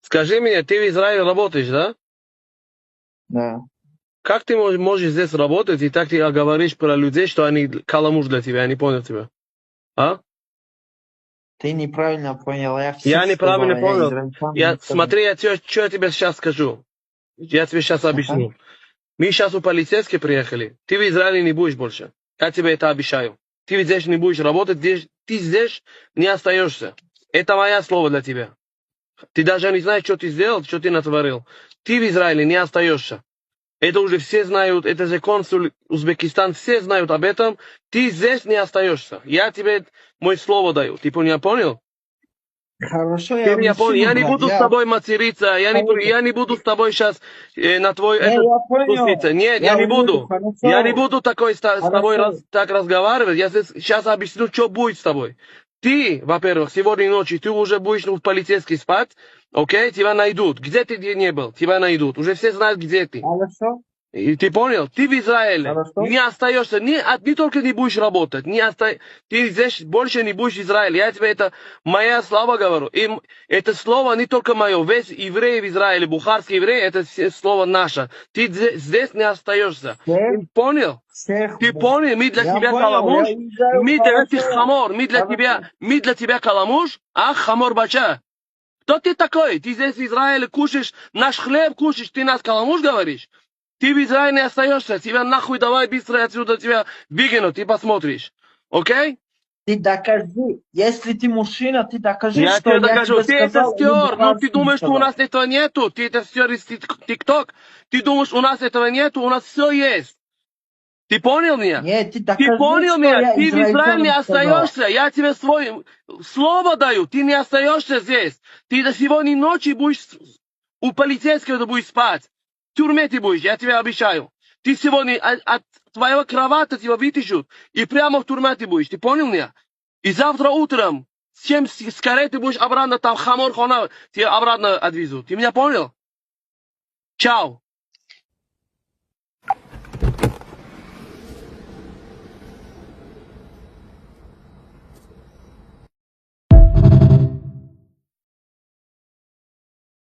Скажи мне, ты в Израиле работаешь, да? Да. Как ты можешь здесь работать и так ты говоришь про людей, что они каламуш для тебя? Я не понял тебя. А? Ты неправильно понял, я Я всех неправильно сказал, я понял. израильтянам не скажу. Смотри, что я тебе сейчас скажу. Я тебе сейчас Ага. объясню. Мы сейчас у полицейских приехали. Ты в Израиле не будешь больше. Я тебе это обещаю. Ты здесь не будешь работать, ты здесь не остаешься. Это мое слово для тебя. Ты даже не знаешь, что ты сделал, что ты натворил. Ты в Израиле не остаешься. Это уже все знают, это же консул Узбекистан, все знают об этом. Ты здесь не остаешься. Я тебе мое слово даю. Ты меня понял? Хорошо, Ты я меня понял? объясню, Я не брат. буду с тобой материться, я не буду с тобой сейчас на твой Не, этот я спуститься. понял. Нет, я Я не уеду, буду. Я не хорошо. буду с тобой Хорошо. так разговаривать. Я сейчас объясню, что будет с тобой. Ты, во-первых, сегодня ночью ты уже будешь в полицейский спать, окей? Тебя найдут. Где ты не был? Тебя найдут. Уже все знают, где ты. Хорошо. И ты понял? Ты в Израиле. Хорошо. Не остаешься, не только не будешь работать, ты здесь больше не будешь в Израиле. Я тебе это моя слава говорю. И это слово не только мое. Весь еврей в Израиле, бухарский еврей, это слово наше. Ты здесь не остаешься. Всех, Ты понял? всех. Ты понял? Мы для Я тебя понял, я каламуш. уезжаю, Мы для этих хорошо. хамор. Хорошо. Мы для тебя каламуш. Ах, хамор бача. Кто ты такой? Ты здесь в Израиле кушаешь, наш хлеб кушаешь, ты нас каламуш говоришь? Ты в Израиле не остаешься, тебя нахуй давай быстро отсюда, тебя выгонят, ты посмотришь. Окей? Ты докажи. Если ты мужчина, ты докажи, Я что тебе я докажу. тебе Ты это сказал, или стер. Ну ты бухарский не думаешь, что у сказал. нас этого нету? Ты это стер из ТикТок? Ты думаешь, у нас этого нету? У нас все есть. Ты понял меня? Нет, ты Ты докажи, понял что меня? я Ты в Израиле не израильтянам сказал. остаешься. Я тебе свое слово даю. Ты не остаешься здесь. Ты до сегодня ночи будешь у полицейского будешь спать. В тюрьме ты будешь, я тебе обещаю. Ты сегодня от твоего кровати тебя вытащут. И прямо в тюрьме ты будешь. Ты понял меня? И завтра утром, чем скорее ты будешь обратно там хамор хона, тебя обратно отвезут. Ты меня понял? Чао.